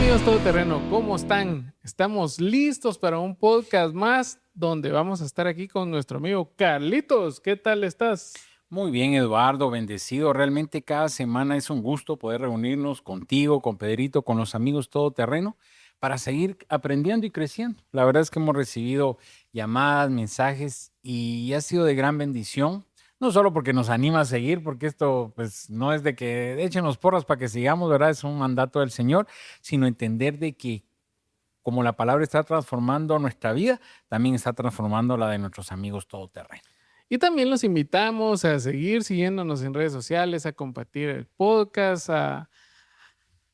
amigos todoterreno? ¿Cómo están? Estamos listos para un podcast más donde vamos a estar aquí con nuestro amigo Carlitos. ¿Qué tal estás? Muy bien, Eduardo, bendecido. Realmente cada semana es un gusto poder reunirnos contigo, con Pedrito, con los amigos todoterreno, para seguir aprendiendo y creciendo. La verdad es que hemos recibido llamadas, mensajes y ha sido de gran bendición. No solo porque nos anima a seguir, porque esto pues no es de que échenos porras para que sigamos, ¿verdad? Es un mandato del Señor, sino entender de que como la palabra está transformando nuestra vida, también está transformando la de nuestros amigos todoterreno. Y también los invitamos a seguir siguiéndonos en redes sociales, a compartir el podcast, a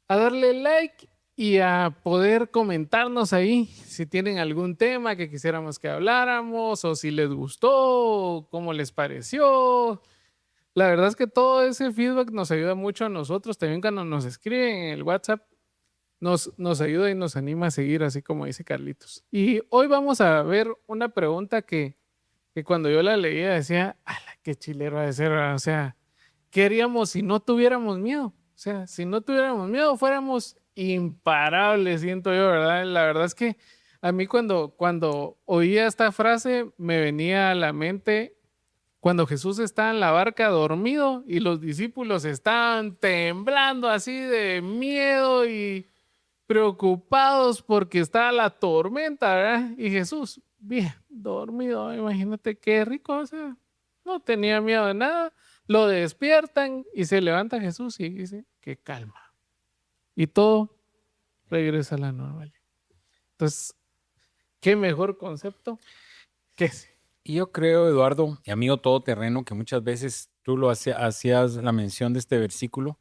darle like y a poder comentarnos ahí si tienen algún tema que quisiéramos que habláramos o si les gustó, cómo les pareció. La verdad es que todo ese feedback nos ayuda mucho a nosotros. También cuando nos escriben en el WhatsApp, nos ayuda y nos anima a seguir, así como dice Carlitos. Y hoy vamos a ver una pregunta que cuando yo la leía decía, ¡ala, qué chilero ha de ser! ¿Verdad? O sea, ¿qué haríamos si no tuviéramos miedo? O sea, si no tuviéramos miedo, fuéramos imparables, siento yo, ¿verdad? La verdad es que a mí cuando oía esta frase me venía a la mente cuando Jesús está en la barca dormido y los discípulos estaban temblando así de miedo y preocupados porque estaba la tormenta, ¿verdad? Y Jesús, bien, dormido, imagínate qué rico, o sea, no tenía miedo de nada. Lo despiertan y se levanta Jesús y dice, que calma. Y todo regresa a la normalidad. Entonces, ¿qué mejor concepto que ese? Y yo creo, Eduardo, y amigo todoterreno, que muchas veces tú lo hacías la mención de este versículo.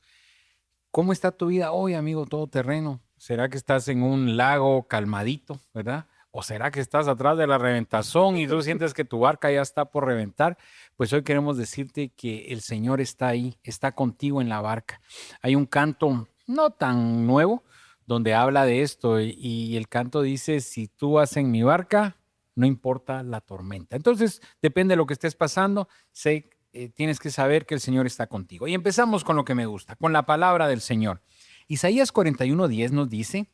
¿Cómo está tu vida hoy, amigo todoterreno? ¿Será que estás en un lago calmadito, verdad? ¿O será que estás atrás de la reventazón y tú sientes que tu barca ya está por reventar? Pues hoy queremos decirte que el Señor está ahí, está contigo en la barca. Hay un canto no tan nuevo donde habla de esto y el canto dice, si tú vas en mi barca, no importa la tormenta. Entonces, depende de lo que estés pasando, tienes que saber que el Señor está contigo. Y empezamos con lo que me gusta, con la palabra del Señor. Isaías 41:10 nos dice,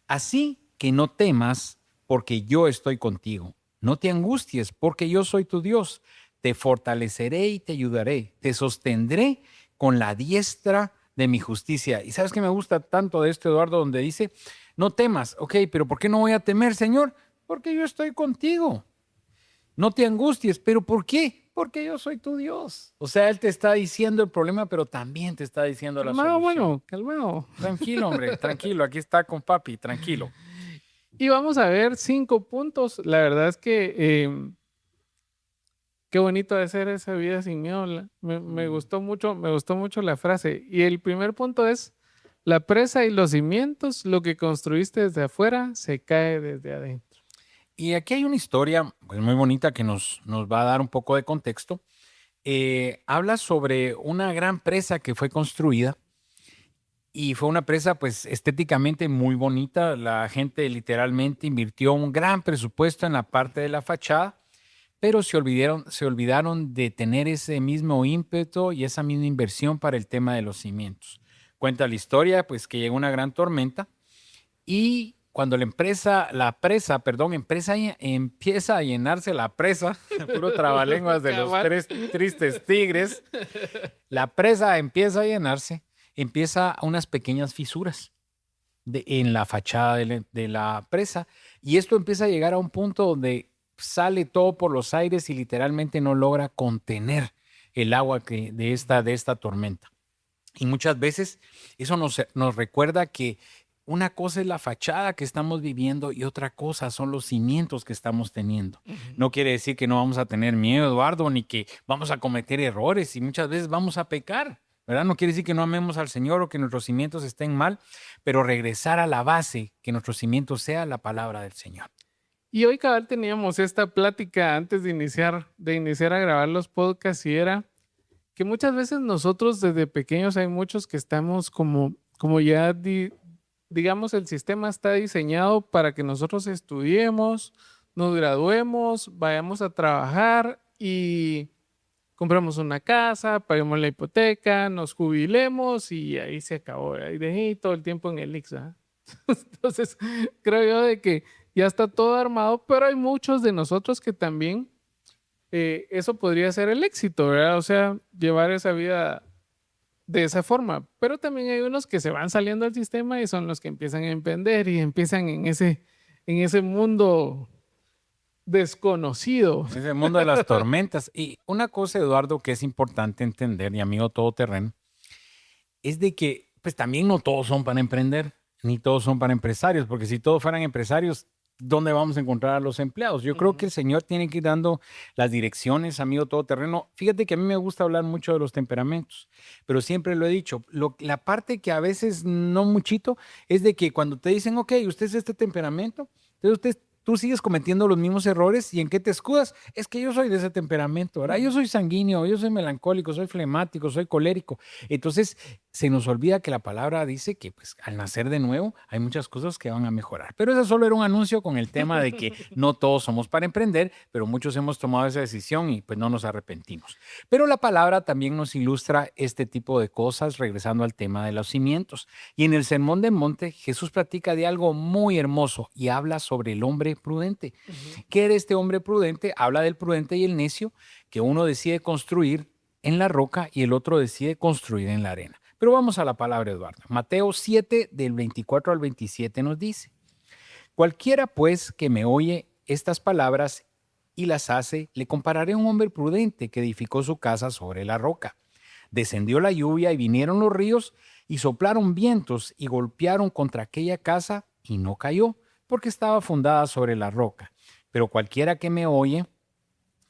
así que no temas porque yo estoy contigo. No te angusties porque yo soy tu Dios. Te fortaleceré y te ayudaré. Te sostendré con la diestra de mi justicia. Y sabes que me gusta tanto de esto, Eduardo, donde dice, no temas. Ok, pero ¿por qué no voy a temer, Señor? Porque yo estoy contigo. No te angusties, pero ¿por qué? Porque yo soy tu Dios. O sea, Él te está diciendo el problema, pero también te está diciendo la Calmado, solución. bueno, calmado. Tranquilo, hombre, tranquilo. Aquí está con papi, tranquilo. Y vamos a ver 5 puntos. La verdad es que qué bonito de ser esa vida sin miedo. Me me gustó mucho la frase. Y el primer punto es, la presa y los cimientos, lo que construiste desde afuera, se cae desde adentro. Y aquí hay una historia pues, muy bonita que nos va a dar un poco de contexto. Habla sobre una gran presa que fue construida y fue una presa pues estéticamente muy bonita. La gente literalmente invirtió un gran presupuesto en la parte de la fachada, pero se olvidaron de tener ese mismo ímpetu y esa misma inversión para el tema de los cimientos. Cuenta la historia pues que llegó una gran tormenta y cuando empieza a llenarse la presa, puro trabalenguas de los tres tristes tigres, la presa empieza a llenarse, empieza unas pequeñas fisuras en la fachada de la presa y esto empieza a llegar a un punto donde sale todo por los aires y literalmente no logra contener el agua de esta tormenta. Y muchas veces eso nos recuerda que una cosa es la fachada que estamos viviendo y otra cosa son los cimientos que estamos teniendo. Ujú. No quiere decir que no vamos a tener miedo, Eduardo, ni que vamos a cometer errores y muchas veces vamos a pecar, ¿verdad? No quiere decir que no amemos al Señor o que nuestros cimientos estén mal, pero regresar a la base, que nuestro cimiento sea la palabra del Señor. Y hoy, cabal, teníamos esta plática antes de iniciar a grabar los podcasts y era que muchas veces nosotros desde pequeños hay muchos que estamos como ya digamos, el sistema está diseñado para que nosotros estudiemos, nos graduemos, vayamos a trabajar y compramos una casa, paguemos la hipoteca, nos jubilemos y ahí se acabó, ¿verdad? Y de ahí todo el tiempo en el IX, ¿verdad? Entonces, creo yo de que ya está todo armado, pero hay muchos de nosotros que también eso podría ser el éxito, ¿verdad? O sea, llevar esa vida de esa forma. Pero también hay unos que se van saliendo del sistema y son los que empiezan a emprender y empiezan en ese mundo desconocido. Es el mundo de las tormentas. Y una cosa, Eduardo, que es importante entender, y amigo todoterreno, es de que pues también no todos son para emprender, ni todos son para empresarios, porque si todos fueran empresarios, ¿dónde vamos a encontrar a los empleados? Yo creo que el Señor tiene que ir dando las direcciones, amigo todoterreno. Fíjate que a mí me gusta hablar mucho de los temperamentos, pero siempre lo he dicho, la parte que a veces no muchito es de que cuando te dicen, ok, usted es este temperamento, entonces tú sigues cometiendo los mismos errores y ¿en qué te escudas? Es que yo soy de ese temperamento, ¿verdad? Yo soy sanguíneo, yo soy melancólico, soy flemático, soy colérico. Entonces se nos olvida que la palabra dice que pues, al nacer de nuevo hay muchas cosas que van a mejorar. Pero eso solo era un anuncio con el tema de que no todos somos para emprender, pero muchos hemos tomado esa decisión y pues no nos arrepentimos. Pero la palabra también nos ilustra este tipo de cosas, regresando al tema de los cimientos. Y en el Sermón del Monte, Jesús platica de algo muy hermoso y habla sobre el hombre prudente. ¿Qué era este hombre prudente? Habla del prudente y el necio, que uno decide construir en la roca y el otro decide construir en la arena. Pero vamos a la palabra, Eduardo. Mateo 7, del 24 al 27 nos dice: cualquiera pues que me oye estas palabras y las hace, le compararé a un hombre prudente que edificó su casa sobre la roca. Descendió la lluvia y vinieron los ríos y soplaron vientos y golpearon contra aquella casa y no cayó, porque estaba fundada sobre la roca. Pero cualquiera que me oye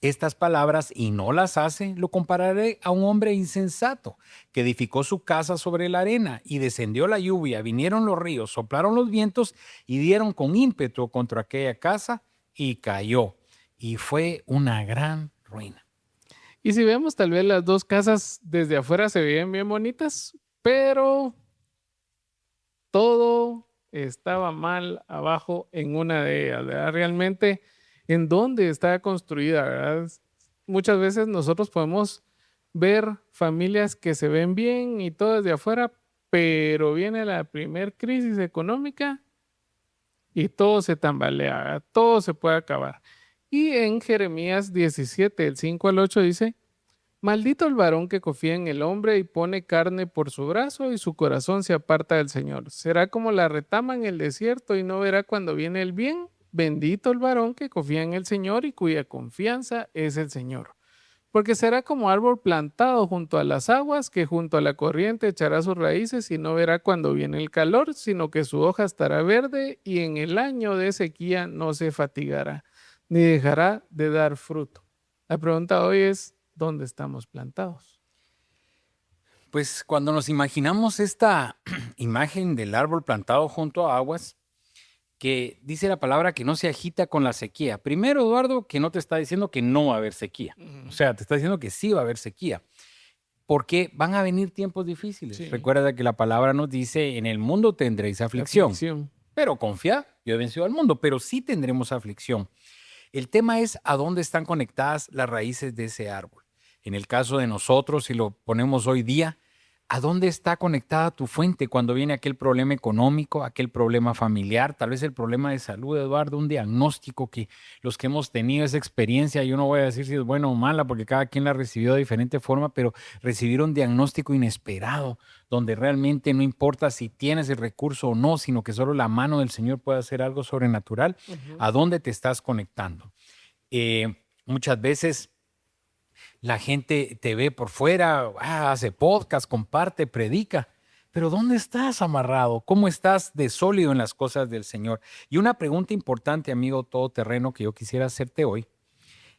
estas palabras y no las hace, lo compararé a un hombre insensato que edificó su casa sobre la arena y descendió la lluvia, vinieron los ríos, soplaron los vientos y dieron con ímpetu contra aquella casa y cayó. Y fue una gran ruina. Y si vemos, tal vez las dos casas desde afuera se veían bien bonitas, pero todo estaba mal abajo en una de ellas, ¿verdad? Realmente, ¿en dónde está construida, verdad? Muchas veces nosotros podemos ver familias que se ven bien y todo desde afuera, pero viene la primer crisis económica y todo se tambalea, ¿verdad? Todo se puede acabar. Y en Jeremías 17, el 5 al 8 dice: maldito el varón que confía en el hombre y pone carne por su brazo y su corazón se aparta del Señor. Será como la retama en el desierto y no verá cuando viene el bien. Bendito el varón que confía en el Señor y cuya confianza es el Señor. Porque será como árbol plantado junto a las aguas, que junto a la corriente echará sus raíces y no verá cuando viene el calor, sino que su hoja estará verde y en el año de sequía no se fatigará, ni dejará de dar fruto. La pregunta hoy es: ¿dónde estamos plantados? Pues cuando nos imaginamos esta imagen del árbol plantado junto a aguas, que dice la palabra que no se agita con la sequía. Primero, Eduardo, que no te está diciendo que no va a haber sequía. O sea, te está diciendo que sí va a haber sequía. Porque van a venir tiempos difíciles. Sí. Recuerda que la palabra nos dice: en el mundo tendréis aflicción. Pero confía, yo he vencido al mundo, pero sí tendremos aflicción. El tema es a dónde están conectadas las raíces de ese árbol. En el caso de nosotros, si lo ponemos hoy día, ¿a dónde está conectada tu fuente cuando viene aquel problema económico, aquel problema familiar, tal vez el problema de salud, Eduardo, un diagnóstico que los que hemos tenido esa experiencia, yo no voy a decir si es buena o mala porque cada quien la ha recibido de diferente forma, pero recibir un diagnóstico inesperado, donde realmente no importa si tienes el recurso o no, sino que solo la mano del Señor puede hacer algo sobrenatural, ¿a dónde te estás conectando? Muchas veces la gente te ve por fuera, hace podcast, comparte, predica. Pero ¿dónde estás amarrado? ¿Cómo estás de sólido en las cosas del Señor? Y una pregunta importante, amigo todoterreno, que yo quisiera hacerte hoy,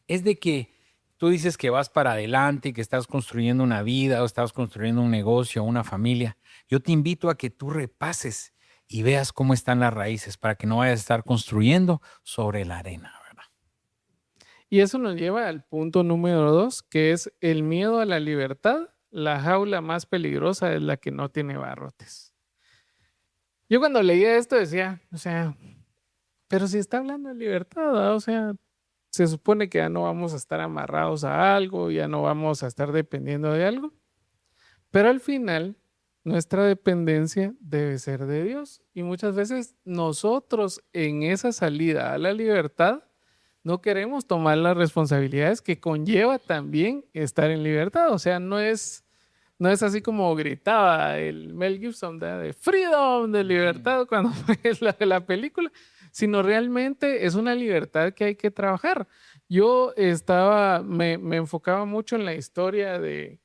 es de que tú dices que vas para adelante y que estás construyendo una vida o estás construyendo un negocio, una familia. Yo te invito a que tú repases y veas cómo están las raíces para que no vayas a estar construyendo sobre la arena. Y eso nos lleva al punto número 2, que es el miedo a la libertad. La jaula más peligrosa es la que no tiene barrotes. Yo cuando leía esto decía, pero si está hablando de libertad, ¿verdad? O sea, se supone que ya no vamos a estar amarrados a algo, ya no vamos a estar dependiendo de algo. Pero al final nuestra dependencia debe ser de Dios. Y muchas veces nosotros en esa salida a la libertad no queremos tomar las responsabilidades que conlleva también estar en libertad. O sea, no es así como gritaba el Mel Gibson de freedom, de libertad cuando fue la película, sino realmente es una libertad que hay que trabajar. Yo me enfocaba mucho en la historia del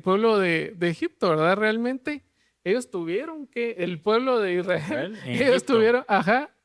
pueblo de Egipto, ¿verdad? Realmente ellos tuvieron el pueblo de Israel, ellos tuvieron,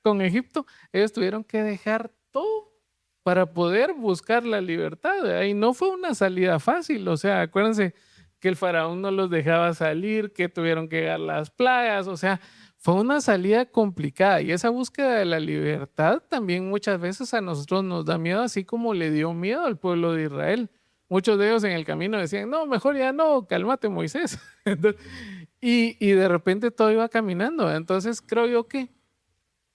con Egipto, ellos tuvieron que dejar todo para poder buscar la libertad, ¿verdad? Y no fue una salida fácil, o sea, acuérdense que el faraón no los dejaba salir, que tuvieron que llegar las plagas, o sea, fue una salida complicada y esa búsqueda de la libertad también muchas veces a nosotros nos da miedo, así como le dio miedo al pueblo de Israel. Muchos de ellos en el camino decían, no, mejor ya no, cálmate Moisés. y de repente todo iba caminando. Entonces creo yo que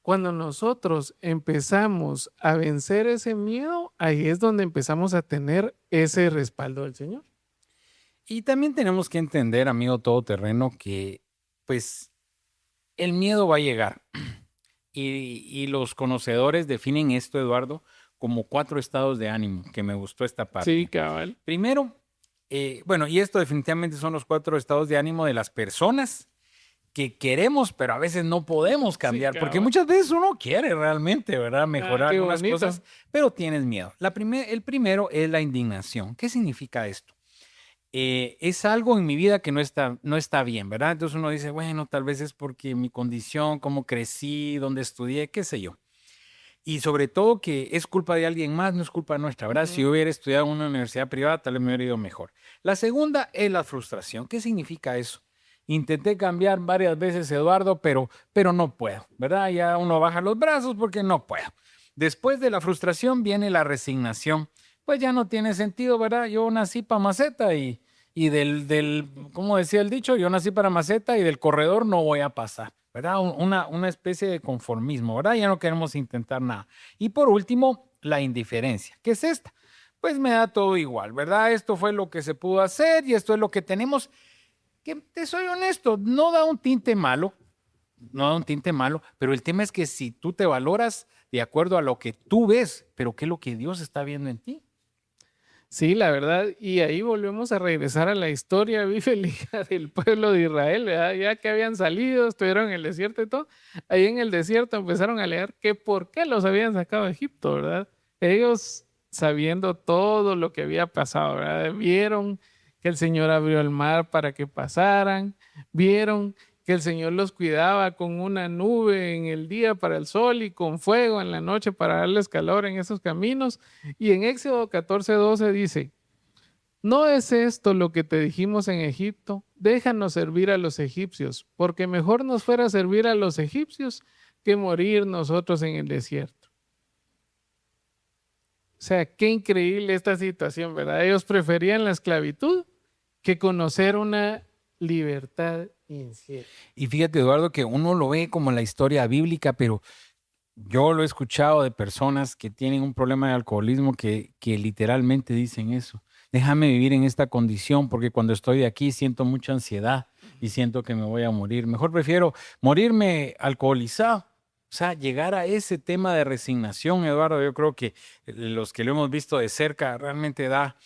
cuando nosotros empezamos a vencer ese miedo, ahí es donde empezamos a tener ese respaldo del Señor. Y también tenemos que entender, amigo todoterreno, que pues el miedo va a llegar. Y los conocedores definen esto, Eduardo, como 4 estados de ánimo, que me gustó esta parte. Sí, cabal. Primero, bueno, y esto definitivamente son los 4 estados de ánimo de las personas que queremos, pero a veces no podemos cambiar, Sí, porque cabal. muchas veces uno quiere realmente, ¿verdad? Mejorar qué algunas bonito. cosas, pero tienes miedo. El primero es la indignación. ¿Qué significa esto? Es algo en mi vida que no está bien, ¿verdad? Entonces uno dice, bueno, tal vez es porque mi condición, cómo crecí, dónde estudié, qué sé yo. Y sobre todo que es culpa de alguien más, no es culpa nuestra, ¿verdad? Si yo hubiera estudiado en una universidad privada, tal vez me hubiera ido mejor. La segunda es la frustración. ¿Qué significa eso? Intenté cambiar varias veces, Eduardo, pero no puedo, ¿verdad? Ya uno baja los brazos porque no puedo. Después de la frustración viene la resignación. Pues ya no tiene sentido, ¿verdad? Yo nací para maceta y ¿cómo decía el dicho? Yo nací para maceta y del corredor no voy a pasar, ¿verdad? Una especie de conformismo, ¿verdad? Ya no queremos intentar nada. Y por último, la indiferencia. ¿Qué es esta? Pues me da todo igual, ¿verdad? Esto fue lo que se pudo hacer y esto es lo que tenemos. Que te soy honesto, no da un tinte malo, pero el tema es que si tú te valoras de acuerdo a lo que tú ves, pero ¿qué es lo que Dios está viendo en ti? Sí, la verdad, y ahí volvemos a regresar a la historia bíblica del pueblo de Israel, ¿verdad? Ya que habían salido, estuvieron en el desierto y todo, ahí en el desierto empezaron a leer que por qué los habían sacado de Egipto, ¿verdad? Ellos sabiendo todo lo que había pasado, ¿verdad? Vieron que el Señor abrió el mar para que pasaran, vieron que el Señor los cuidaba con una nube en el día para el sol y con fuego en la noche para darles calor en esos caminos. Y en Éxodo 14:12 dice, ¿no es esto lo que te dijimos en Egipto? Déjanos servir a los egipcios, porque mejor nos fuera servir a los egipcios que morir nosotros en el desierto. O sea, qué increíble esta situación, ¿verdad? Ellos preferían la esclavitud que conocer una libertad incierta. Y fíjate, Eduardo, que uno lo ve como la historia bíblica, pero yo lo he escuchado de personas que tienen un problema de alcoholismo que literalmente dicen eso. Déjame vivir en esta condición porque cuando estoy aquí siento mucha ansiedad y siento que me voy a morir. Mejor prefiero morirme alcoholizado. O sea, llegar a ese tema de resignación, Eduardo, yo creo que los que lo hemos visto de cerca realmente da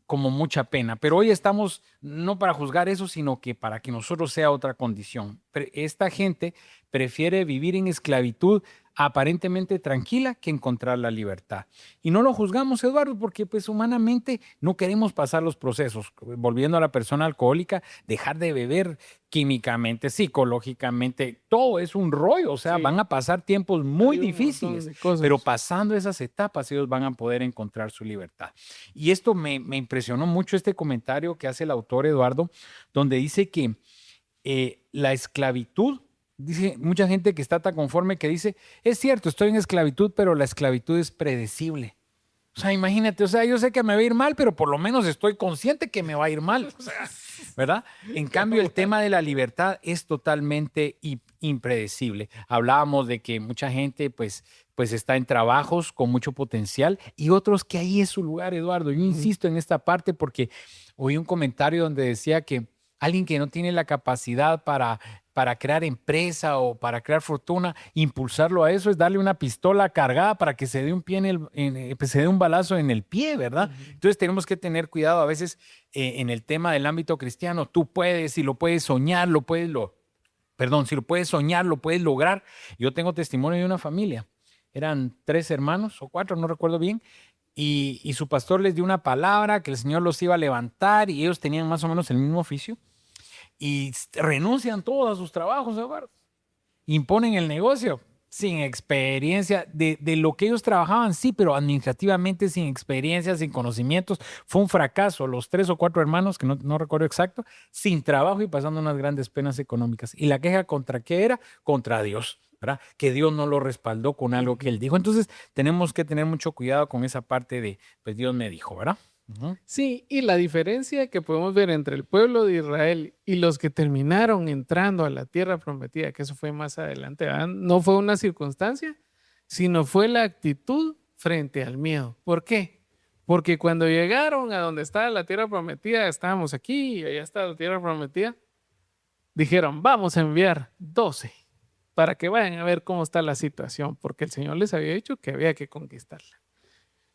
como mucha pena. Pero hoy estamos no para juzgar eso, sino que para que nosotros sea otra condición. Esta gente prefiere vivir en esclavitud aparentemente tranquila que encontrar la libertad. Y no lo juzgamos, Eduardo, porque pues humanamente no queremos pasar los procesos. Volviendo a la persona alcohólica, dejar de beber químicamente, psicológicamente, todo es un rollo. O sea, Sí. van a pasar tiempos muy Hay un montón difíciles, de cosas. pero pasando esas etapas ellos van a poder encontrar su libertad. Y esto me impresionó mucho este comentario que hace el autor, Eduardo, donde dice que la esclavitud, dice mucha gente que está tan conforme que dice, es cierto, estoy en esclavitud, pero la esclavitud es predecible. O sea, imagínate, o sea, yo sé que me va a ir mal, pero por lo menos estoy consciente que me va a ir mal. O sea, ¿verdad? En cambio, el tema de la libertad es totalmente impredecible. Hablábamos de que mucha gente pues está en trabajos con mucho potencial y otros que ahí es su lugar, Eduardo. Yo insisto en esta parte porque oí un comentario donde decía que alguien que no tiene la capacidad para crear empresa o para crear fortuna, impulsarlo a eso es darle una pistola cargada para que se dé un pie pues se dé un balazo en el pie, ¿verdad? Entonces tenemos que tener cuidado a veces en el tema del ámbito cristiano. Tú puedes, si lo puedes soñar, si lo puedes soñar, lo puedes lograr. Yo tengo testimonio de una familia. Eran 3 hermanos o 4, no recuerdo bien. Y su pastor les dio una palabra que el Señor los iba a levantar y ellos tenían más o menos el mismo oficio y renuncian todos a sus trabajos, Eduardo. Imponen el negocio sin experiencia de lo que ellos trabajaban, sí, pero administrativamente sin experiencia, sin conocimientos. Fue un fracaso. Los 3 o 4 hermanos, que no recuerdo exacto, sin trabajo y pasando unas grandes penas económicas. ¿Y la queja contra qué era? Contra Dios, ¿verdad? Que Dios no lo respaldó con algo que él dijo. Entonces tenemos que tener mucho cuidado con esa parte de, pues Dios me dijo, ¿verdad? Sí, y la diferencia que podemos ver entre el pueblo de Israel y los que terminaron entrando a la tierra prometida, que eso fue más adelante, ¿verdad? No fue una circunstancia, sino fue la actitud frente al miedo. ¿Por qué? Porque cuando llegaron a donde estaba la tierra prometida, estábamos aquí y allá está la tierra prometida, dijeron, vamos a enviar 12 para que vayan a ver cómo está la situación, porque el Señor les había dicho que había que conquistarla.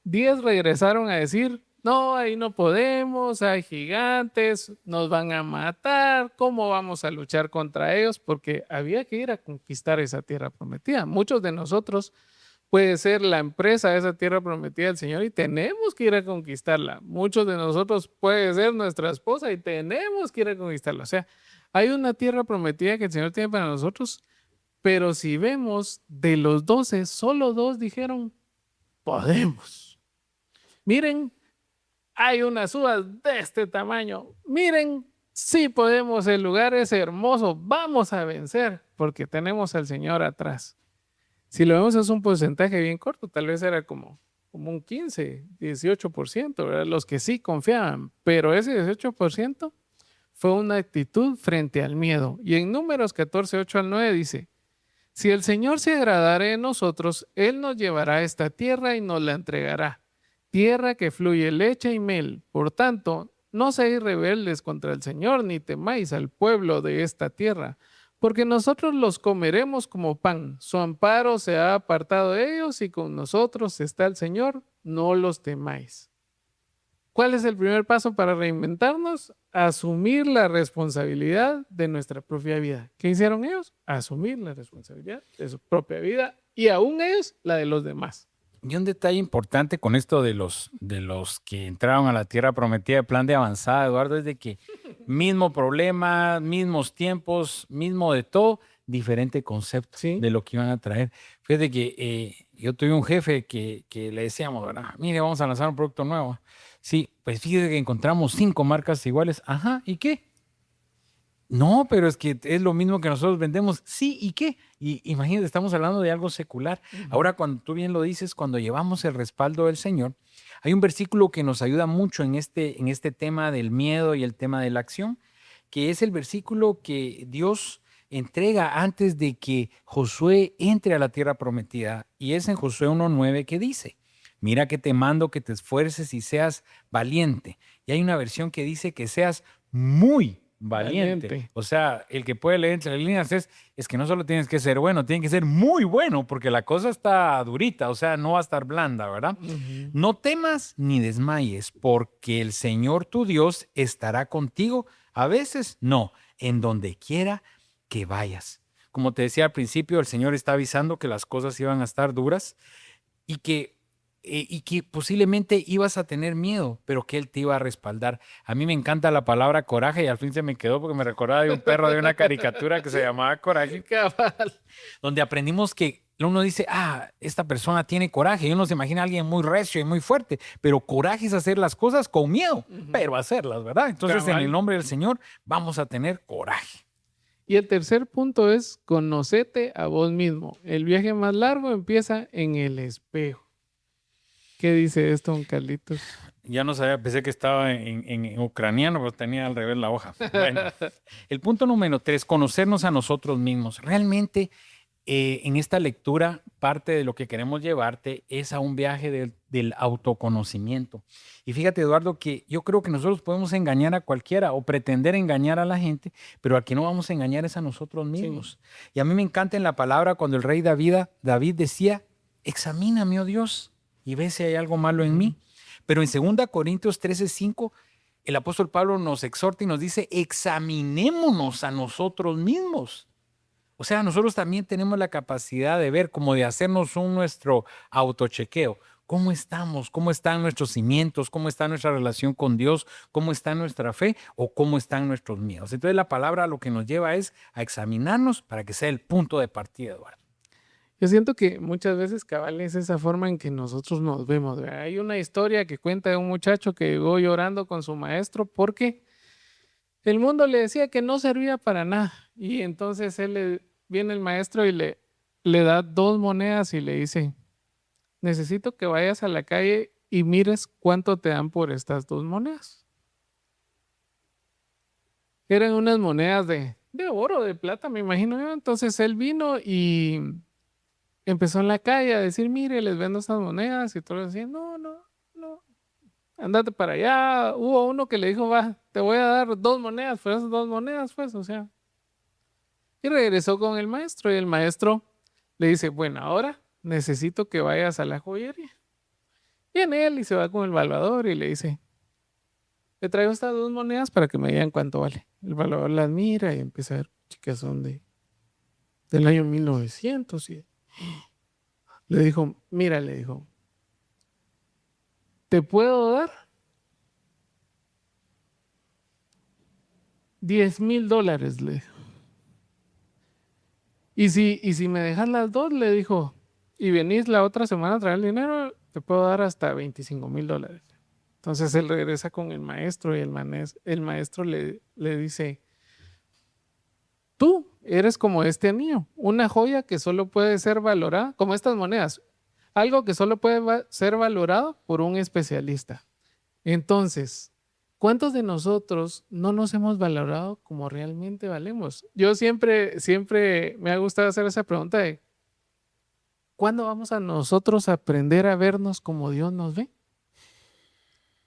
10 regresaron a decir, no, ahí no podemos, hay gigantes, nos van a matar, ¿cómo vamos a luchar contra ellos? Porque había que ir a conquistar esa tierra prometida. Muchos de nosotros puede ser la empresa de esa tierra prometida del Señor y tenemos que ir a conquistarla. Muchos de nosotros puede ser nuestra esposa y tenemos que ir a conquistarla. O sea, hay una tierra prometida que el Señor tiene para nosotros, pero si vemos de los 12, solo 2 dijeron, podemos. Miren, hay unas uvas de este tamaño. Miren, sí podemos, el lugar es hermoso. Vamos a vencer porque tenemos al Señor atrás. Si lo vemos es un porcentaje bien corto, tal vez era como un 15, 18%, ¿verdad? Los que sí confiaban, pero ese 18% fue una actitud frente al miedo. Y en Números 14, 8 al 9 dice, si el Señor se agradare de nosotros, Él nos llevará a esta tierra y nos la entregará. Tierra que fluye leche y miel. Por tanto, no seáis rebeldes contra el Señor, ni temáis al pueblo de esta tierra, porque nosotros los comeremos como pan. Su amparo se ha apartado de ellos y con nosotros está el Señor, no los temáis. ¿Cuál es el primer paso para reinventarnos? Asumir la responsabilidad de nuestra propia vida. ¿Qué hicieron ellos? Asumir la responsabilidad de su propia vida y aún ellos la de los demás. Y un detalle importante con esto de los que entraron a la tierra prometida de plan de avanzada, Eduardo, es de que mismo problema, mismos tiempos, mismo de todo, diferente concepto de lo que iban a traer. Fíjate que yo tuve un jefe que le decíamos, ¿verdad? Mire, vamos a lanzar un producto nuevo. Sí, pues fíjate que encontramos 5 marcas iguales. Ajá, ¿y qué? No, pero es que es lo mismo que nosotros vendemos. Sí, ¿y qué? Y imagínate, estamos hablando de algo secular. Ahora, cuando tú bien lo dices, cuando llevamos el respaldo del Señor, hay un versículo que nos ayuda mucho en este tema del miedo y el tema de la acción, que es el versículo que Dios entrega antes de que Josué entre a la tierra prometida. Y es en Josué 1:9 que dice, mira que te mando que te esfuerces y seas valiente. Y hay una versión que dice que seas muy valiente. O sea, el que puede leer entre las líneas es que no solo tienes que ser bueno, tienes que ser muy bueno, porque la cosa está durita, o sea, no va a estar blanda, ¿verdad? No temas ni desmayes, porque el Señor tu Dios estará contigo. A veces no, en donde quiera que vayas. Como te decía al principio, el Señor está avisando que las cosas iban a estar duras y que posiblemente ibas a tener miedo, pero que Él te iba a respaldar. A mí me encanta la palabra coraje y al fin se me quedó porque me recordaba de un perro de una caricatura que se llamaba Coraje, donde aprendimos que uno dice, esta persona tiene coraje, y uno se imagina a alguien muy recio y muy fuerte, pero coraje es hacer las cosas con miedo, pero hacerlas, ¿verdad? Entonces, en el nombre del Señor vamos a tener coraje. Y el tercer punto es conocete a vos mismo. El viaje más largo empieza en el espejo. ¿Qué dice esto, don Carlitos? Ya no sabía, pensé que estaba en ucraniano, pero tenía al revés la hoja. Bueno, el punto número 3, conocernos a nosotros mismos. Realmente, en esta lectura, parte de lo que queremos llevarte es a un viaje del autoconocimiento. Y fíjate, Eduardo, que yo creo que nosotros podemos engañar a cualquiera o pretender engañar a la gente, pero a quien no vamos a engañar es a nosotros mismos. Sí. Y a mí me encanta en la palabra cuando el rey David decía, examíname, oh Dios, y ve si hay algo malo en mí. Pero en 2 Corintios 13:5, el apóstol Pablo nos exhorta y nos dice, examinémonos a nosotros mismos. O sea, nosotros también tenemos la capacidad de ver, como de hacernos nuestro autochequeo. ¿Cómo estamos? ¿Cómo están nuestros cimientos? ¿Cómo está nuestra relación con Dios? ¿Cómo está nuestra fe? ¿O cómo están nuestros miedos? Entonces la palabra lo que nos lleva es a examinarnos para que sea el punto de partida, Eduardo. Yo siento que muchas veces, cabal, es esa forma en que nosotros nos vemos, ¿verdad? Hay una historia que cuenta de un muchacho que llegó llorando con su maestro porque el mundo le decía que no servía para nada. Y entonces viene el maestro y le da 2 monedas y le dice, necesito que vayas a la calle y mires cuánto te dan por estas 2 monedas. Eran unas monedas de oro, de plata, me imagino yo. Entonces él vino y empezó en la calle a decir, mire, les vendo estas monedas, y todos decían, no, andate para allá. Hubo uno que le dijo, va, te voy a dar 2 monedas, pues esas 2 monedas, pues, o sea. Y regresó con el maestro, y el maestro le dice, bueno, ahora necesito que vayas a la joyería. Viene él y se va con el valuador y le dice, le traigo estas 2 monedas para que me digan cuánto vale. El valuador las mira y empieza a ver, chicas, son del año 1900, y le dijo, mira, le dijo, te puedo dar $10,000, le dijo. Y si me dejas las 2, le dijo, y venís la otra semana a traer el dinero, te puedo dar hasta $25,000. Entonces él regresa con el maestro y el maestro le dice, tú eres como este anillo, una joya que solo puede ser valorada, como estas monedas, algo que solo puede ser valorado por un especialista. Entonces, ¿cuántos de nosotros no nos hemos valorado como realmente valemos? Yo siempre me ha gustado hacer esa pregunta de, ¿cuándo vamos a nosotros a aprender a vernos como Dios nos ve?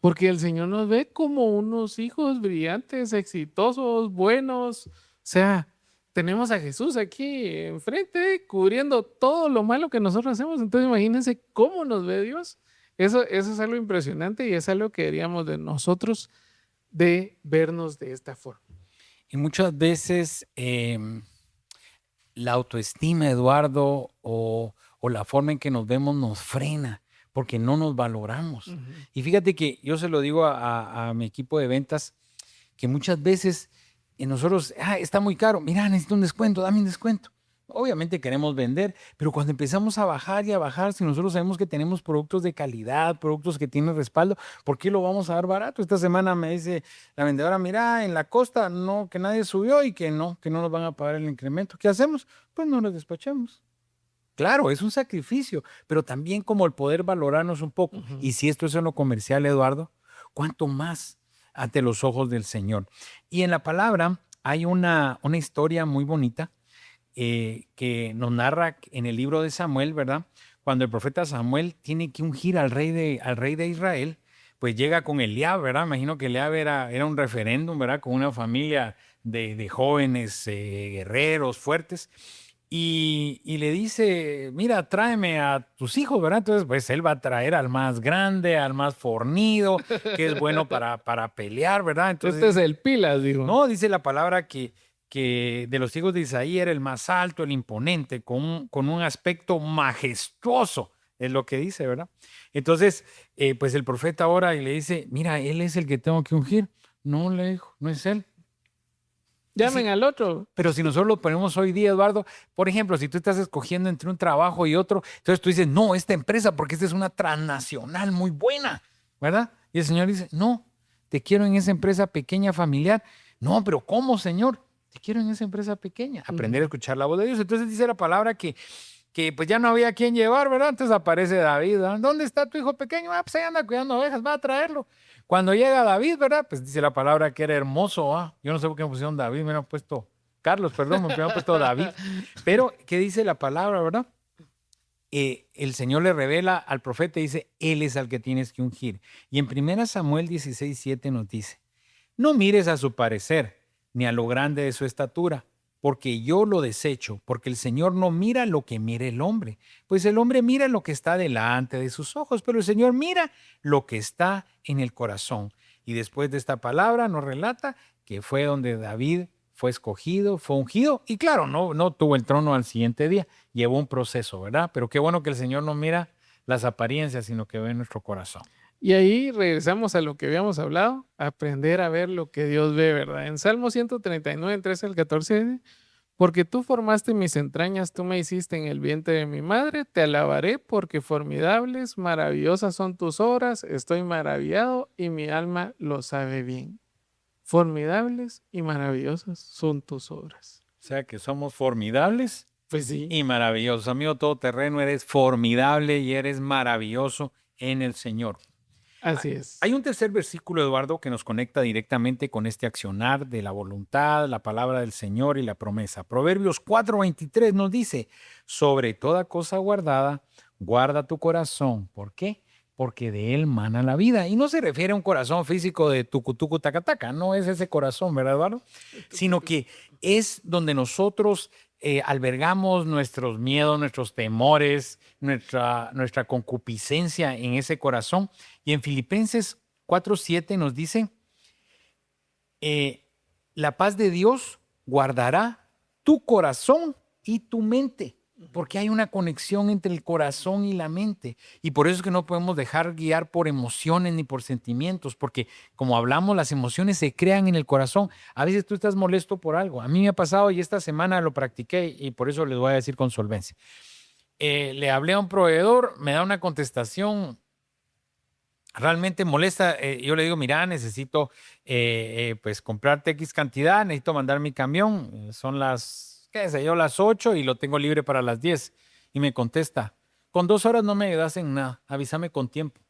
Porque el Señor nos ve como unos hijos brillantes, exitosos, buenos. O sea, tenemos a Jesús aquí enfrente, cubriendo todo lo malo que nosotros hacemos. Entonces imagínense cómo nos ve Dios. Eso es algo impresionante y es algo que deberíamos de nosotros de vernos de esta forma. Y muchas veces la autoestima, Eduardo, o la forma en que nos vemos nos frena porque no nos valoramos. Uh-huh. Y fíjate que yo se lo digo a mi equipo de ventas, que muchas veces nosotros, está muy caro, mira, necesito un descuento, dame un descuento. Obviamente queremos vender, pero cuando empezamos a bajar y a bajar, si nosotros sabemos que tenemos productos de calidad, productos que tienen respaldo, ¿por qué lo vamos a dar barato? Esta semana me dice la vendedora, mira, en la costa no, que nadie subió y que no nos van a pagar el incremento. ¿Qué hacemos? Pues no los despachamos. Claro, es un sacrificio, pero también como el poder valorarnos un poco. Uh-huh. Y si esto es en lo comercial, Eduardo, ¿cuánto más ante los ojos del Señor? Y en la palabra hay una historia muy bonita que nos narra en el libro de Samuel, ¿verdad? Cuando el profeta Samuel tiene que ungir al rey de Israel, pues llega con Eliab, ¿verdad? Imagino que Eliab era un referéndum, ¿verdad? Con una familia de jóvenes guerreros fuertes. Y le dice, mira, tráeme a tus hijos, ¿verdad? Entonces, pues él va a traer al más grande, al más fornido, que es bueno para pelear, ¿verdad? Entonces, este es el pilas, digo. No, dice la palabra que de los hijos de Isaí era el más alto, el imponente, con un aspecto majestuoso, es lo que dice, ¿verdad? Entonces, pues el profeta ora y le dice, mira, él es el que tengo que ungir. No, le dijo, no es él. Llamen al otro. Pero si nosotros lo ponemos hoy día, Eduardo, por ejemplo, si tú estás escogiendo entre un trabajo y otro, entonces tú dices, no, esta empresa, porque esta es una transnacional muy buena, ¿verdad? Y el Señor dice, no, te quiero en esa empresa pequeña, familiar. No, pero ¿cómo, Señor? Te quiero en esa empresa pequeña. Aprender a escuchar la voz de Dios. Entonces dice la palabra que que pues ya no había quien llevar, ¿verdad? Entonces aparece David, ¿verdad? ¿Dónde está tu hijo pequeño? Ah, pues ahí anda cuidando ovejas, va a traerlo. Cuando llega David, ¿verdad? Pues dice la palabra que era hermoso, ¿ah? Yo no sé por qué me pusieron David, me hubieran puesto Carlos, perdón, me hubieran puesto David. Pero, ¿qué dice la palabra, verdad? El Señor le revela al profeta y dice, Él es al que tienes que ungir. Y en 1 Samuel 16:7 nos dice, no mires a su parecer, ni a lo grande de su estatura, porque yo lo desecho, porque el Señor no mira lo que mira el hombre, pues el hombre mira lo que está delante de sus ojos, pero el Señor mira lo que está en el corazón. Y después de esta palabra nos relata que fue donde David fue escogido, fue ungido, y claro, no tuvo el trono al siguiente día, llevó un proceso, ¿verdad? Pero qué bueno que el Señor no mira las apariencias, sino que ve nuestro corazón. Y ahí regresamos a lo que habíamos hablado, aprender a ver lo que Dios ve, ¿verdad? En Salmo 139, 13 al 14, dice, porque tú formaste mis entrañas, tú me hiciste en el vientre de mi madre, te alabaré porque formidables, maravillosas son tus obras, estoy maravillado y mi alma lo sabe bien. Formidables y maravillosas son tus obras. O sea que somos formidables Pues sí. y maravillosos. Amigo todoterreno, eres formidable y eres maravilloso en el Señor. Así es. Hay un tercer versículo, Eduardo, que nos conecta directamente con este accionar de la voluntad, la palabra del Señor y la promesa. Proverbios 4:23 nos dice, sobre toda cosa guardada, guarda tu corazón. ¿Por qué? Porque de él mana la vida. Y no se refiere a un corazón físico de tucutucu tacataca, no es ese corazón, ¿verdad, Eduardo? Sino que es donde nosotros albergamos nuestros miedos, nuestros temores, nuestra concupiscencia en ese corazón. Y en Filipenses 4:7 nos dice, la paz de Dios guardará tu corazón y tu mente, porque hay una conexión entre el corazón y la mente. Y por eso es que no podemos dejar guiar por emociones ni por sentimientos, porque como hablamos, las emociones se crean en el corazón. A veces tú estás molesto por algo. A mí me ha pasado y esta semana lo practiqué y por eso les voy a decir con solvencia. Le hablé a un proveedor, me da una contestación realmente molesta. Yo le digo, mira, necesito pues comprarte X cantidad, necesito mandar mi camión, son las, qué sé yo, las 8 y lo tengo libre para las 10. Y me contesta, con 2 horas no me ayudas en nada, avísame con tiempo.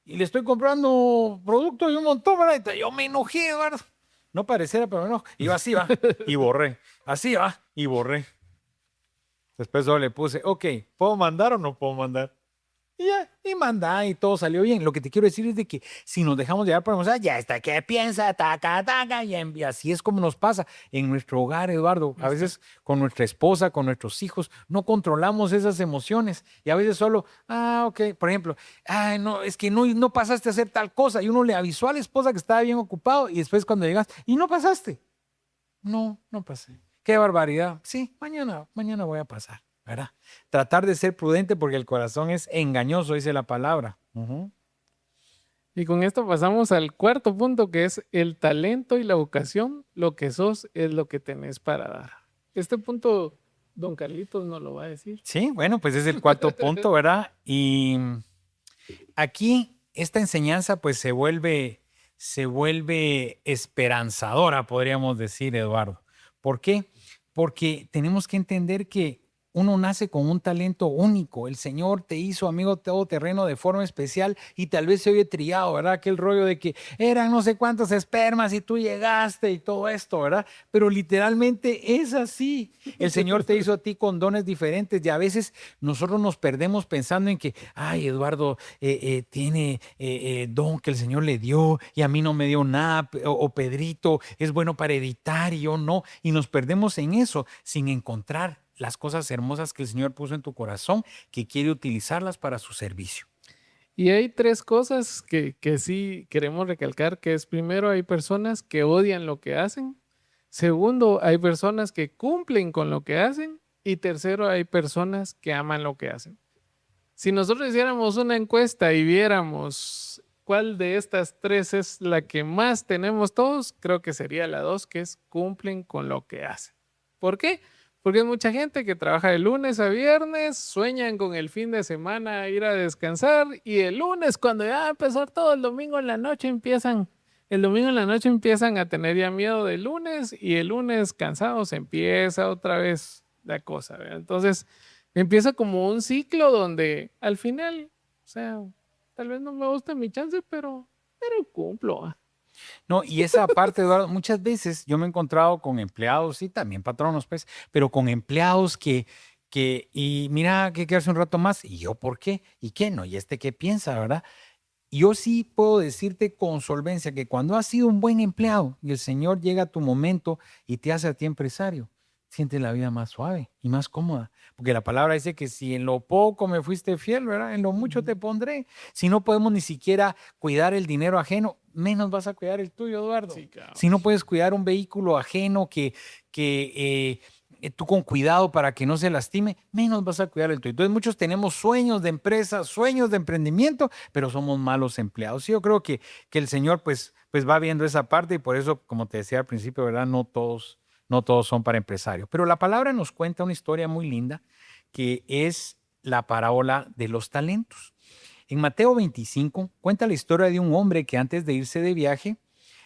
Y le estoy comprando producto y un montón, ¿verdad? Y yo me enojé, Eduardo. No pareciera, pero me enojo. Y yo así va, y borré. Así va, y borré. Después yo le puse, ok, ¿puedo mandar o no puedo mandar? Y ya, y manda, y todo salió bien. Lo que te quiero decir es de que si nos dejamos llevar por emociones, ya está, ¿qué piensa? Taca, taca, y así es como nos pasa en nuestro hogar, Eduardo. A veces con nuestra esposa, con nuestros hijos, no controlamos esas emociones. Y a veces solo, ok, por ejemplo, no, es que no pasaste a hacer tal cosa. Y uno le avisó a la esposa que estaba bien ocupado, y después cuando llegas, y no pasaste. No pasé. Qué barbaridad. Sí, mañana voy a pasar, ¿verdad? Tratar de ser prudente porque el corazón es engañoso, dice la palabra. Y con esto pasamos al cuarto punto, que es el talento y la vocación. Lo que sos es lo que tenés para dar. Este punto, don Carlitos nos lo va a decir. Sí, bueno, pues es el cuarto punto, ¿verdad? Y aquí esta enseñanza pues se vuelve esperanzadora, podríamos decir, Eduardo. ¿Por qué? Porque tenemos que entender que uno nace con un talento único. El Señor te hizo, amigo todoterreno, de forma especial y tal vez se oye trillado, ¿verdad? Aquel rollo de que eran no sé cuántos espermas y tú llegaste y todo esto, ¿verdad? Pero literalmente es así. El Señor te hizo a ti con dones diferentes y a veces nosotros nos perdemos pensando en que, ay, Eduardo tiene don que el Señor le dio y a mí no me dio nada, o Pedrito es bueno para editar y yo no. Y nos perdemos en eso sin encontrar las cosas hermosas que el Señor puso en tu corazón, que quiere utilizarlas para su servicio. Y hay 3 cosas que sí queremos recalcar, que es primero, hay personas que odian lo que hacen. Segundo, hay personas que cumplen con lo que hacen. Y tercero, hay personas que aman lo que hacen. Si nosotros hiciéramos una encuesta y viéramos cuál de estas 3 es la que más tenemos todos, creo que sería la 2, que es cumplen con lo que hacen. ¿Por qué? Porque hay mucha gente que trabaja de lunes a viernes, sueñan con el fin de semana ir a descansar y el lunes, cuando ya va a empezar todo, el domingo en la noche empiezan a tener ya miedo del lunes y el lunes cansados empieza otra vez la cosa, ¿verdad? Entonces, empieza como un ciclo donde al final, o sea, tal vez no me gusta mi chance, pero cumplo. No, y esa parte, Eduardo, muchas veces yo me he encontrado con empleados y también patronos, pues, pero con empleados y mira, que quedarse un rato más, y yo, ¿por qué? ¿Y qué no? ¿Y este qué piensa, verdad? Yo sí puedo decirte con solvencia que cuando has sido un buen empleado y el Señor llega a tu momento y te hace a ti empresario, sientes la vida más suave y más cómoda. Porque la palabra dice que si en lo poco me fuiste fiel, ¿verdad? En lo mucho te pondré. Si no podemos ni siquiera cuidar el dinero ajeno, menos vas a cuidar el tuyo, Eduardo. Sí, cabrón. Si no puedes cuidar un vehículo ajeno que tú con cuidado para que no se lastime, menos vas a cuidar el tuyo. Entonces muchos tenemos sueños de empresa, sueños de emprendimiento, pero somos malos empleados. Y yo creo que el Señor pues va viendo esa parte y por eso, como te decía al principio, ¿verdad? No todos son para empresarios. Pero la palabra nos cuenta una historia muy linda que es la parábola de los talentos. En Mateo 25 cuenta la historia de un hombre que antes de irse de viaje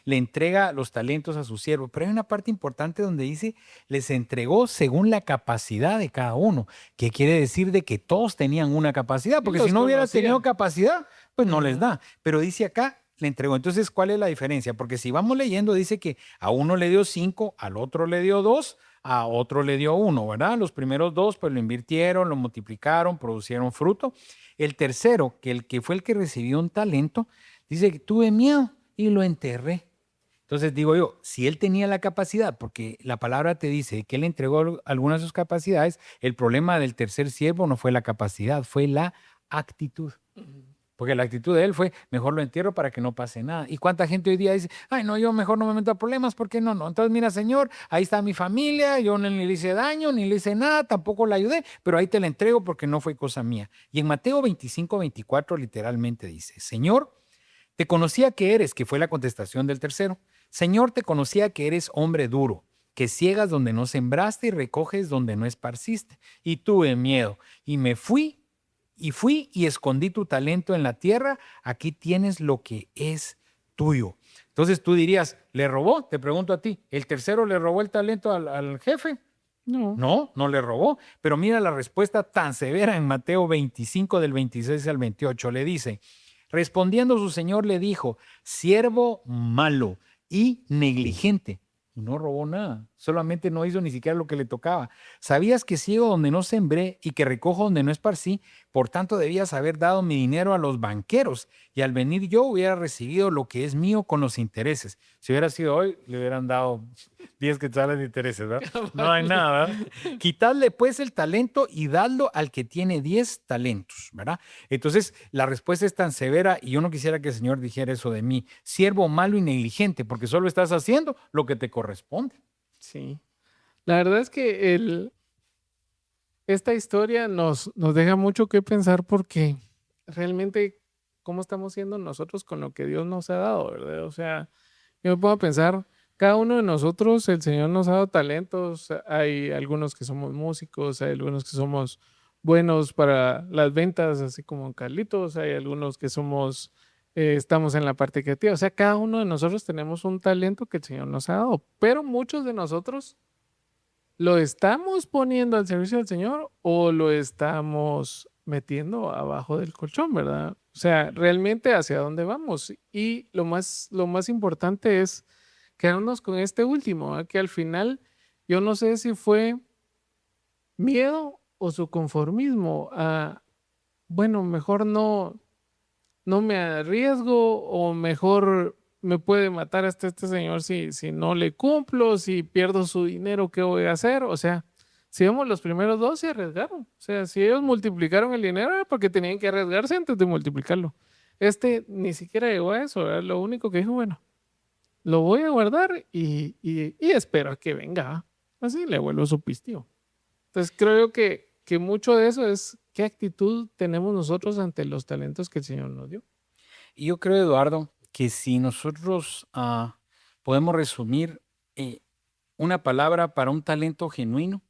le entrega los talentos a su siervo, pero hay una parte importante donde dice, les entregó según la capacidad de cada uno, que quiere decir de que todos tenían una capacidad, porque si no hubiera tenido capacidad, pues no les da. Pero dice acá, le entregó. Entonces, ¿cuál es la diferencia? Porque si vamos leyendo, dice que a uno le dio 5, al otro le dio 2, a otro le dio 1, ¿verdad? Los primeros 2, pues lo invirtieron, lo multiplicaron, producieron fruto. El tercero, que el que fue el que recibió un talento, dice que tuve miedo y lo enterré. Entonces digo yo, si él tenía la capacidad, porque la palabra te dice que él entregó algunas de sus capacidades, el problema del tercer siervo no fue la capacidad, fue la actitud. Porque la actitud de él fue, mejor lo entierro para que no pase nada. ¿Y cuánta gente hoy día dice, ay, no, yo mejor no me meto a problemas, porque no? Entonces, mira, Señor, ahí está mi familia, yo ni le hice daño, ni le hice nada, tampoco la ayudé, pero ahí te la entrego porque no fue cosa mía. Y en Mateo 25-24 literalmente dice, Señor, te conocía que eres, que fue la contestación del tercero. Señor, te conocía que eres hombre duro, que ciegas donde no sembraste y recoges donde no esparciste. Y tuve miedo y me fui y escondí tu talento en la tierra. Aquí tienes lo que es tuyo. Entonces tú dirías, ¿le robó? Te pregunto a ti, ¿el tercero le robó el talento al jefe? No le robó. Pero mira la respuesta tan severa en Mateo 25 del 26 al 28. Le dice, respondiendo su señor le dijo, siervo malo y negligente. Y no robó nada, solamente no hizo ni siquiera lo que le tocaba. ¿Sabías que ciego donde no sembré y que recojo donde no esparcí? Por tanto, debías haber dado mi dinero a los banqueros y al venir yo hubiera recibido lo que es mío con los intereses. Si hubiera sido hoy, le hubieran dado 10 quetzales de intereses, ¿verdad? No hay nada, ¿verdad? Quitadle pues el talento y dadlo al que tiene 10 talentos, ¿verdad? Entonces, la respuesta es tan severa y yo no quisiera que el Señor dijera eso de mí, siervo malo y negligente, porque solo estás haciendo lo que te corresponde. Sí. La verdad es que esta historia nos deja mucho que pensar porque realmente cómo estamos siendo nosotros con lo que Dios nos ha dado, ¿verdad? O sea, yo me pongo a pensar, cada uno de nosotros, el Señor nos ha dado talentos, hay algunos que somos músicos, hay algunos que somos buenos para las ventas, así como Carlitos, hay algunos que estamos en la parte creativa, o sea, cada uno de nosotros tenemos un talento que el Señor nos ha dado, pero muchos de nosotros ¿lo estamos poniendo al servicio del Señor o lo estamos metiendo abajo del colchón, verdad? O sea, realmente hacia dónde vamos. Y lo más importante es quedarnos con este último, ¿verdad? Que al final yo no sé si fue miedo o su conformismo a, bueno, mejor no me arriesgo o mejor me puede matar hasta este señor si no le cumplo, si pierdo su dinero, ¿qué voy a hacer? O sea, si vemos los primeros dos se arriesgaron. O sea, si ellos multiplicaron el dinero era porque tenían que arriesgarse antes de multiplicarlo. Este ni siquiera llegó a eso, ¿verdad? Lo único que dijo, bueno, lo voy a guardar y espero a que venga. Así le vuelvo su pistillo. Entonces creo que mucho de eso es qué actitud tenemos nosotros ante los talentos que el Señor nos dio. Y yo creo, Eduardo, que si nosotros podemos resumir una palabra para un talento genuino,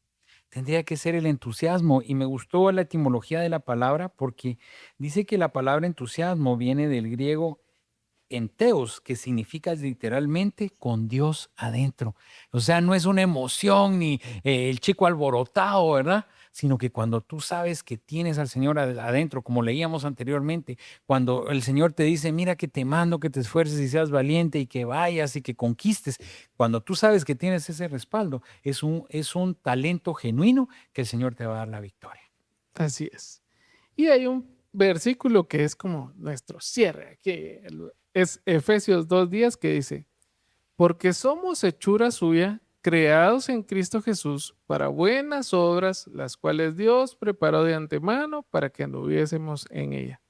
tendría que ser el entusiasmo. Y me gustó la etimología de la palabra porque dice que la palabra entusiasmo viene del griego enteos, que significa literalmente con Dios adentro. O sea, no es una emoción ni el chico alborotado, ¿verdad? Sino que cuando tú sabes que tienes al Señor adentro, como leíamos anteriormente, cuando el Señor te dice, mira que te mando que te esfuerces y seas valiente y que vayas y que conquistes, cuando tú sabes que tienes ese respaldo, es un talento genuino que el Señor te va a dar la victoria. Así es. Y hay un versículo que es como nuestro cierre, que es Efesios 2:10, que dice, porque somos hechura suya, creados en Cristo Jesús para buenas obras, las cuales Dios preparó de antemano para que anduviésemos en ella.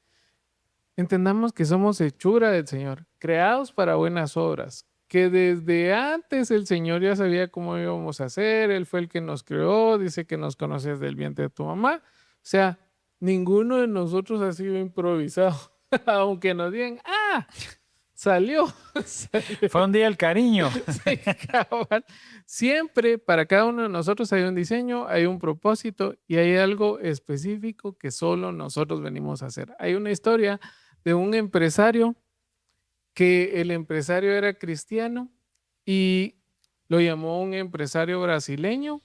Entendamos que somos hechura del Señor, creados para buenas obras, que desde antes el Señor ya sabía cómo íbamos a hacer, Él fue el que nos creó, dice que nos conoces del vientre de tu mamá. O sea, ninguno de nosotros ha sido improvisado, aunque nos digan, salió. Fue un día el cariño. Sí, cabal. Siempre para cada uno de nosotros hay un diseño, hay un propósito y hay algo específico que solo nosotros venimos a hacer. Hay una historia de un empresario que el empresario era cristiano y lo llamó un empresario brasileño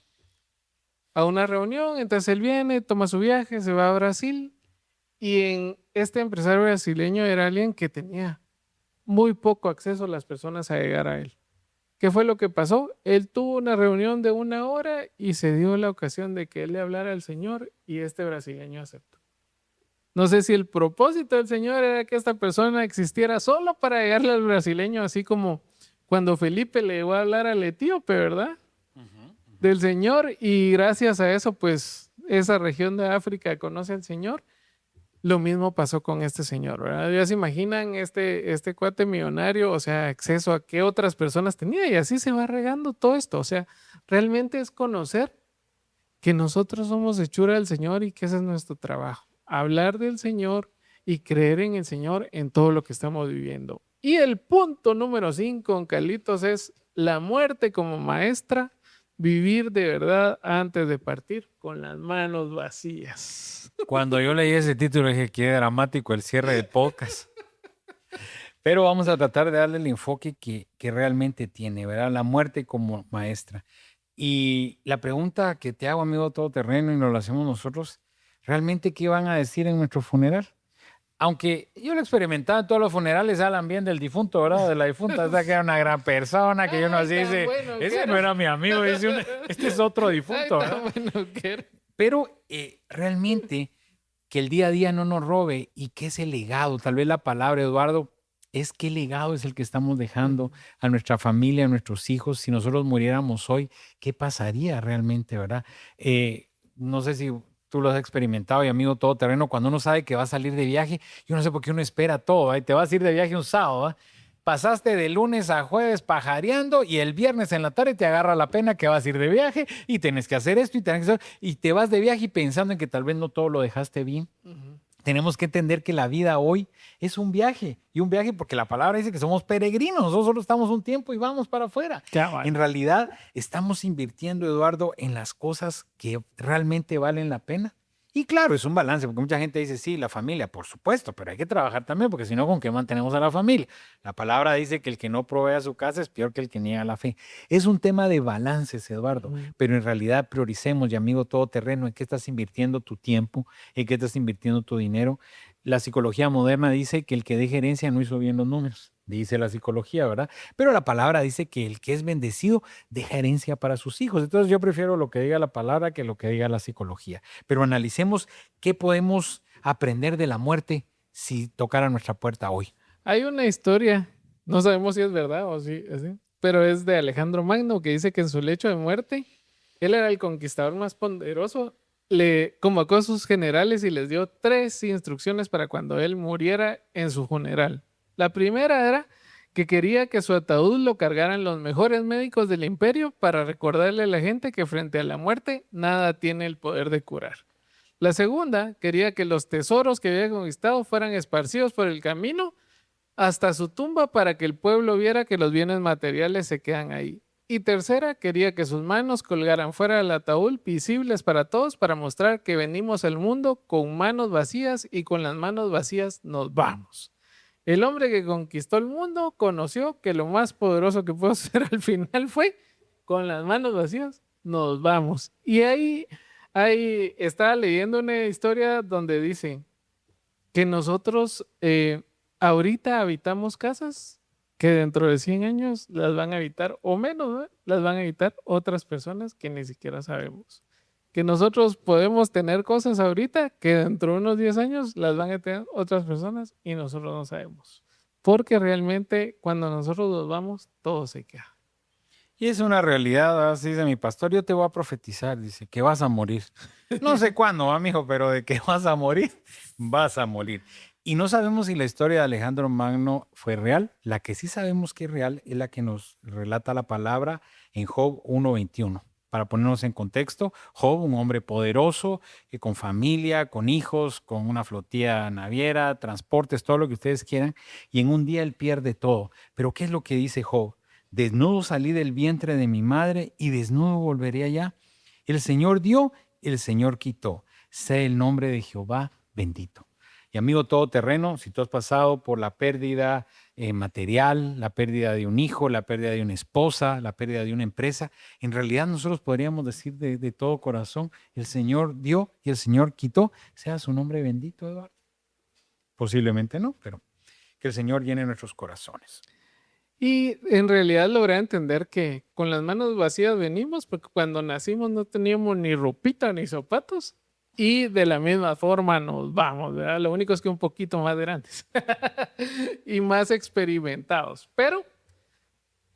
a una reunión. Entonces él viene, toma su viaje, se va a Brasil y en este empresario brasileño era alguien que tenía muy poco acceso a las personas a llegar a él. ¿Qué fue lo que pasó? Él tuvo una reunión de 1 hora y se dio la ocasión de que él le hablara al Señor y este brasileño aceptó. No sé si el propósito del Señor era que esta persona existiera solo para llegarle al brasileño, así como cuando Felipe le llegó a hablar al etíope, ¿verdad? Del Señor, y gracias a eso, pues, esa región de África conoce al Señor. Lo mismo pasó con este señor, ¿verdad? Ya se imaginan este cuate millonario, o sea, acceso a qué otras personas tenía, y así se va regando todo esto. O sea, realmente es conocer que nosotros somos hechura del Señor y que ese es nuestro trabajo. Hablar del Señor y creer en el Señor en todo lo que estamos viviendo. Y el punto número 5, Carlitos, es la muerte como maestra, vivir de verdad antes de partir con las manos vacías. Cuando yo leí ese título dije, qué dramático el cierre del podcast. Pero vamos a tratar de darle el enfoque que realmente tiene, ¿verdad? La muerte como maestra. Y la pregunta que te hago, amigo todoterreno, y nos lo hacemos nosotros, ¿realmente qué van a decir en nuestro funeral? Aunque yo lo he experimentado en todos los funerales, hablan bien del difunto, ¿verdad? De la difunta, o sea, que era una gran persona, que yo no así dice, bueno, ese no era mi amigo, dice este es otro difunto, ¿verdad? Bueno, pero realmente que el día a día no nos robe y que ese legado, tal vez la palabra, Eduardo, es qué legado es el que estamos dejando a nuestra familia, a nuestros hijos. Si nosotros muriéramos hoy, ¿qué pasaría realmente, verdad? No sé si tú lo has experimentado, y amigo todoterreno, cuando uno sabe que va a salir de viaje, yo no sé por qué uno espera todo, ¿eh? Te vas a ir de viaje un sábado, ¿eh? Pasaste de lunes a jueves pajareando y el viernes en la tarde te agarra la pena que vas a ir de viaje y tienes que hacer esto y te vas de viaje y pensando en que tal vez no todo lo dejaste bien. Tenemos que entender que la vida hoy es un viaje, y un viaje porque la palabra dice que somos peregrinos, nosotros solo estamos un tiempo y vamos para afuera. Vale. En realidad estamos invirtiendo, Eduardo, en las cosas que realmente valen la pena. Y claro, es un balance, porque mucha gente dice, sí, la familia, por supuesto, pero hay que trabajar también, porque si no, ¿con qué mantenemos a la familia? La palabra dice que el que no provee a su casa es peor que el que niega la fe. Es un tema de balances, Eduardo, pero en realidad prioricemos, y amigo todoterreno, en qué estás invirtiendo tu tiempo, en qué estás invirtiendo tu dinero. La psicología moderna dice que el que deja herencia no hizo bien los números, dice la psicología, ¿verdad? Pero la palabra dice que el que es bendecido deja herencia para sus hijos. Entonces yo prefiero lo que diga la palabra que lo que diga la psicología. Pero analicemos qué podemos aprender de la muerte si tocara nuestra puerta hoy. Hay una historia, no sabemos si es verdad o sí, pero es de Alejandro Magno, que dice que en su lecho de muerte, él era el conquistador más poderoso. Le convocó a sus generales y les dio 3 instrucciones para cuando él muriera en su funeral. La primera era que quería que su ataúd lo cargaran los mejores médicos del imperio para recordarle a la gente que frente a la muerte nada tiene el poder de curar. La segunda, quería que los tesoros que había conquistado fueran esparcidos por el camino hasta su tumba para que el pueblo viera que los bienes materiales se quedan ahí. Y tercera, quería que sus manos colgaran fuera del ataúd, visibles para todos, para mostrar que venimos al mundo con manos vacías y con las manos vacías nos vamos. El hombre que conquistó el mundo conoció que lo más poderoso que pudo hacer al final fue, con las manos vacías, nos vamos. Y ahí estaba leyendo una historia donde dice que nosotros ahorita habitamos casas que dentro de 100 años las van a habitar, o menos, ¿no? Las van a habitar otras personas que ni siquiera sabemos. Que nosotros podemos tener cosas ahorita que dentro de unos 10 años las van a tener otras personas y nosotros no sabemos. Porque realmente cuando nosotros nos vamos, todo se queda. Y es una realidad, así dice mi pastor, yo te voy a profetizar, dice, que vas a morir. No sé cuándo, amigo, pero de que vas a morir, vas a morir. Y no sabemos si la historia de Alejandro Magno fue real. La que sí sabemos que es real es la que nos relata la palabra en Job 1:21. Para ponernos en contexto, Job, un hombre poderoso, con familia, con hijos, con una flotilla naviera, transportes, todo lo que ustedes quieran, y en un día él pierde todo. Pero ¿qué es lo que dice Job? Desnudo salí del vientre de mi madre y desnudo volveré allá. El Señor dio, el Señor quitó. Sea el nombre de Jehová bendito. Y amigo todoterreno, si tú has pasado por la pérdida material, la pérdida de un hijo, la pérdida de una esposa, la pérdida de una empresa, en realidad nosotros podríamos decir de todo corazón, el Señor dio y el Señor quitó. Sea su nombre bendito, Eduardo. Posiblemente no, pero que el Señor llene nuestros corazones. Y en realidad logré entender que con las manos vacías venimos, porque cuando nacimos no teníamos ni ropita ni zapatos. Y de la misma forma nos vamos, ¿verdad? Lo único es que un poquito más grandes y más experimentados. Pero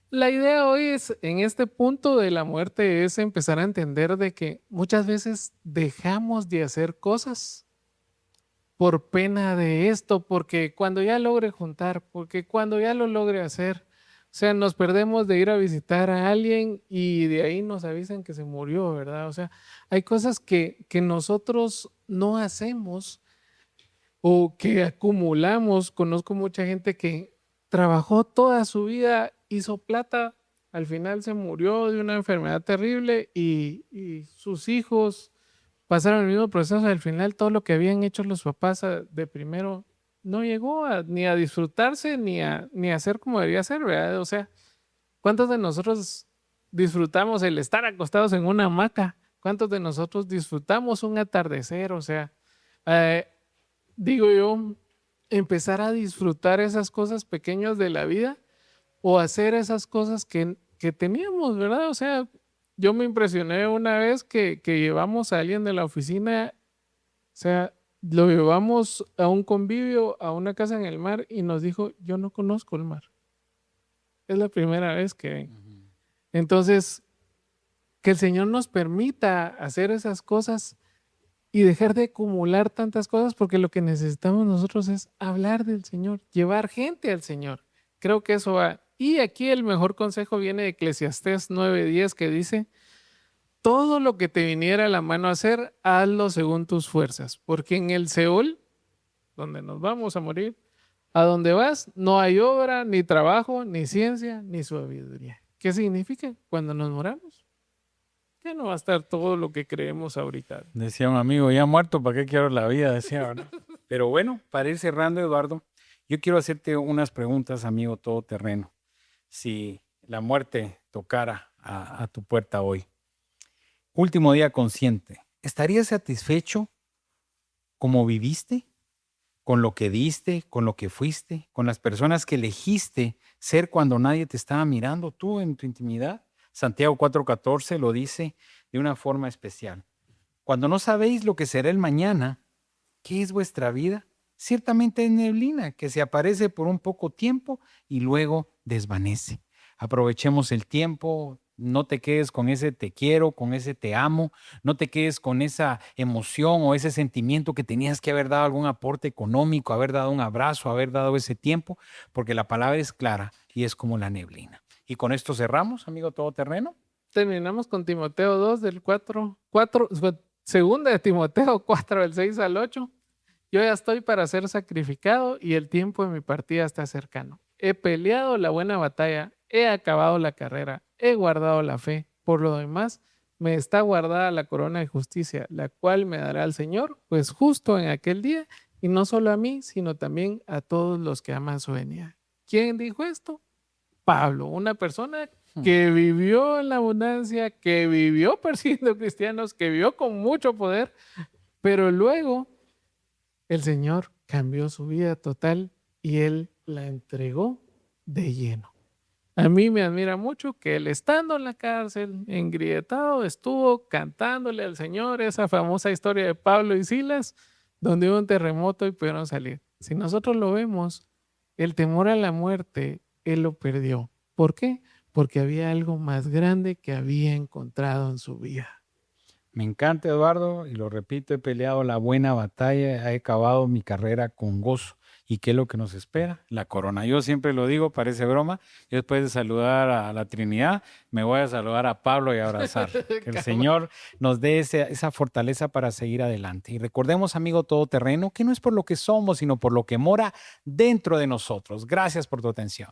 la idea hoy es, en este punto de la muerte, es empezar a entender de que muchas veces dejamos de hacer cosas por pena de esto, porque cuando ya logre juntar, porque cuando ya lo logre hacer, o sea, nos perdemos de ir a visitar a alguien y de ahí nos avisan que se murió, ¿verdad? O sea, hay cosas que nosotros no hacemos o que acumulamos. Conozco mucha gente que trabajó toda su vida, hizo plata, al final se murió de una enfermedad terrible y sus hijos pasaron el mismo proceso. Al final todo lo que habían hecho los papás de primero no llegó ni a disfrutarse ni a hacer como debería ser, ¿verdad? O sea, ¿cuántos de nosotros disfrutamos el estar acostados en una hamaca? ¿Cuántos de nosotros disfrutamos un atardecer? O sea, eh, digo yo, empezar a disfrutar esas cosas pequeñas de la vida o hacer esas cosas que teníamos, ¿verdad? O sea, yo me impresioné una vez que llevamos a alguien de la oficina, o sea, lo llevamos a un convivio, a una casa en el mar y nos dijo, yo no conozco el mar. Es la primera vez que ven. Entonces, que el Señor nos permita hacer esas cosas y dejar de acumular tantas cosas, porque lo que necesitamos nosotros es hablar del Señor, llevar gente al Señor. Creo que eso va. Y aquí el mejor consejo viene de Eclesiastés 9:10, que dice, todo lo que te viniera a la mano a hacer, hazlo según tus fuerzas, porque en el Seol, donde nos vamos a morir, a donde vas, no hay obra, ni trabajo, ni ciencia, ni sabiduría. ¿Qué significa? Cuando nos moramos, ya no va a estar todo lo que creemos ahorita. Decía un amigo, ya muerto, ¿para qué quiero la vida? Decía, ¿verdad? Pero bueno, para ir cerrando, Eduardo, yo quiero hacerte unas preguntas, amigo todoterreno. Si la muerte tocara a tu puerta hoy, último día consciente, ¿estarías satisfecho como viviste? ¿Con lo que diste, con lo que fuiste, con las personas que elegiste ser cuando nadie te estaba mirando, tú en tu intimidad? Santiago 4:14 lo dice de una forma especial. Cuando no sabéis lo que será el mañana, ¿qué es vuestra vida? Ciertamente es neblina que se aparece por un poco tiempo y luego desvanece. Aprovechemos el tiempo, no te quedes con ese te quiero, con ese te amo, no te quedes con esa emoción o ese sentimiento que tenías que haber dado algún aporte económico, haber dado un abrazo, haber dado ese tiempo, porque la palabra es clara y es como la neblina. Y con esto cerramos, amigo todoterreno. Terminamos con Timoteo 2 del 4, segunda de Timoteo 4 del 6 al 8. Yo ya estoy para ser sacrificado y el tiempo de mi partida está cercano. He peleado la buena batalla, he acabado la carrera, he guardado la fe. Por lo demás, me está guardada la corona de justicia, la cual me dará el Señor, pues justo en aquel día, Y no solo a mí, sino también a todos los que aman su venida. ¿Quién dijo esto? Pablo, una persona que vivió en la abundancia, que vivió persiguiendo cristianos, que vivió con mucho poder, pero luego el Señor cambió su vida total y Él la entregó de lleno. A mí me admira mucho que él, estando en la cárcel, engrietado, estuvo cantándole al Señor esa famosa historia de Pablo y Silas, donde hubo un terremoto y pudieron salir. Si nosotros lo vemos, el temor a la muerte, él lo perdió. ¿Por qué? Porque había algo más grande que había encontrado en su vida. Me encanta, Eduardo, y lo repito, he peleado la buena batalla, he acabado mi carrera con gozo. ¿Y qué es lo que nos espera? La corona. Yo siempre lo digo, parece broma. Yo después de saludar a la Trinidad, me voy a saludar a Pablo y a abrazar. Que el Señor nos dé esa fortaleza para seguir adelante. Y recordemos, amigo todoterreno, que no es por lo que somos, sino por lo que mora dentro de nosotros. Gracias por tu atención.